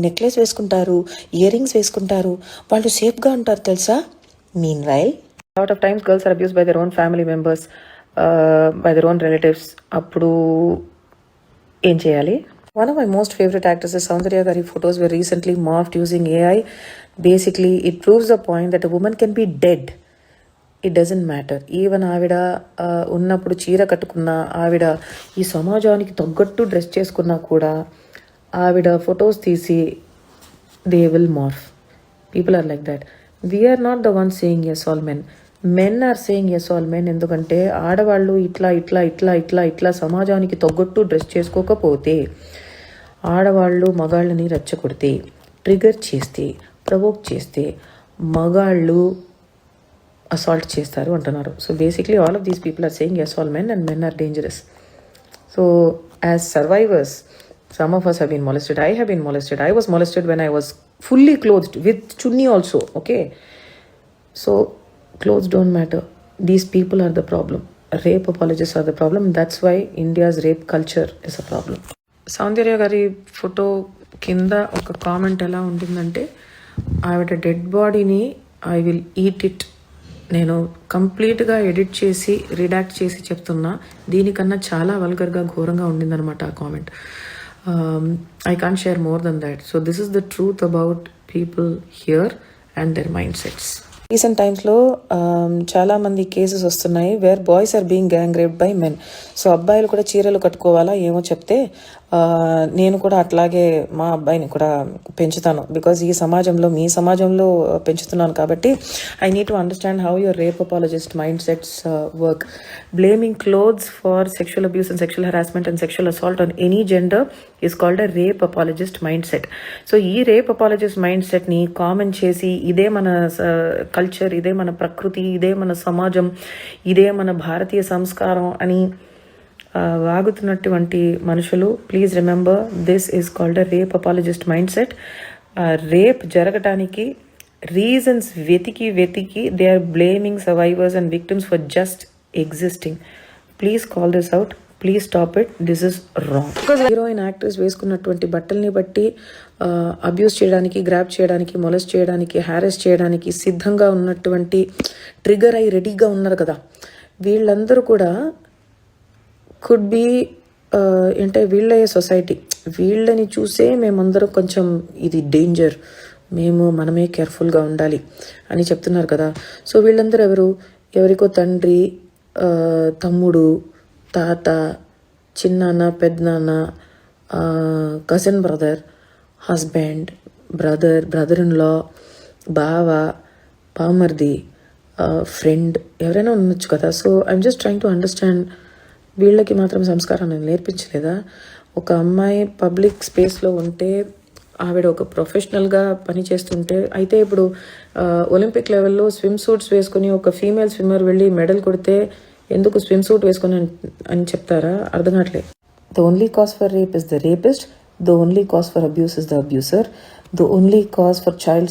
Necklace వేసుకుంటారు, ear rings వేసుకుంటారు, వాళ్ళు సేఫ్గా ఉంటారు తెలుసా. Mean while lot of times girls are abuse by their own family members, by their own relatives. అప్పుడు ఏం చేయాలి? One of my most favorite actresses, Soundarya Gari photos were recently morphed using AI. Basically, it proves the point that a woman can be dead. It doesn't matter. Even ఆవిడ ఉన్నప్పుడు చీర కట్టుకున్న, ఆవిడ ఈ సమాజానికి తగ్గట్టు డ్రెస్ చేసుకున్నా కూడా ఆవిడ ఫొటోస్ తీసి they will morph. People are like that. We're not the one saying yes all men. Men are saying yes all men. ఎందుకంటే ఆడవాళ్ళు ఇట్లా ఇట్లా ఇట్లా ఇట్లా ఇట్లా సమాజానికి తగ్గట్టు డ్రెస్ చేసుకోకపోతే, ఆడవాళ్ళు మగాళ్ళని రెచ్చగొడితే, ట్రిగర్ చేస్తే, ప్రవోక్ చేస్తే మగాళ్ళు అసాల్ట్ చేస్తారు అంటున్నారు. So basically all of these people are saying yes all men and men are dangerous. So as survivors, some of us have been molested. I have been molested. I was molested when I was fully clothed with chunni also. Okay, so clothes don't matter. These people are the problem. Rape apologists are the problem. That's why India's rape culture is a problem. సౌందర్య గారి photo కింద ఒక comment ఎలా ఉంటుందంటే, ఆవిడ dead బాడీని I will eat it. నేను కంప్లీట్గా edit చేసి రిడాక్ట్ చేసి చెప్తున్నా, దీనికన్నా చాలా వల్గర్గా ఘోరంగా ఉండిందనమాట ఆ comment. I can't share more than that. So this is the truth about people here and their mindsets. Recent టైమ్స్లో చాలా మంది కేసెస్ వస్తున్నాయి where boys are being gang raped by men. So అబ్బాయిలు కూడా చీరలు కట్టుకోవాలా ఏమో చెప్తే నేను కూడా అట్లాగే మా అబ్బాయిని కూడా పెంచుతాను. బికాజ్ ఈ సమాజంలో, మీ సమాజంలో పెంచుతున్నాను కాబట్టి I need to understand how your rape apologist mindsets work. Blaming clothes for sexual abuse and sexual harassment and sexual assault on any gender is called a rape apologist mindset. So ఈ rape apologist mind సెట్ని common చేసి, ఇదే మన culture, ఇదే మన ప్రకృతి, ఇదే మన సమాజం, ఇదే మన భారతీయ సంస్కారం అని వాగుతున్నటువంటి మనుషులు, please remember this is called a rape apologist mindset. Rape జరగటానికి రీజన్స్ వెతికి they are blaming survivors and victims for just existing. Please call this out. Please stop it. This is wrong. Because heroine actress వేసుకున్నటువంటి బట్టల్ని బట్టి abuse చేయడానికి, grab చేయడానికి, molest చేయడానికి, హ్యారెస్ చేయడానికి సిద్ధంగా ఉన్నటువంటి, ట్రిగర్ అయి రెడీగా ఉన్నారు కదా, వీళ్ళందరూ కూడా కుడ్ బీ అంటే వీళ్ళే సొసైటీ. వీళ్ళని చూసే మేమందరం కొంచెం ఇది డేంజర్, మనమే కేర్ఫుల్గా ఉండాలి అని చెప్తున్నారు కదా. సో వీళ్ళందరూ ఎవరికో తండ్రి, తమ్ముడు, తాత, చిన్నాన్న, పెద్దనాన్న, cousin brother, husband, brother in law, బావ, బామర్ది, ఫ్రెండ్, ఎవరైనా ఉండొచ్చు కదా. So I'm just trying to understand, వీళ్ళకి మాత్రం సంస్కారాన్ని నేర్పించలేదా? ఒక అమ్మాయి పబ్లిక్ స్పేస్లో ఉంటే, ఆవిడ ఒక ప్రొఫెషనల్గా పని చేస్తుంటే, అయితే ఇప్పుడు ఒలింపిక్ లెవెల్లో స్విమ్ సూట్స్ వేసుకుని ఒక ఫీమేల్ స్విమ్మర్ వెళ్ళి మెడల్ కొడితే ఎందుకు స్విమ్ సూట్ వేసుకొని అని చెప్తారా? అర్థం కావట్లేదు. The only cause for rape is the rapist. The only cause for abuse is the abuser. The only cause for child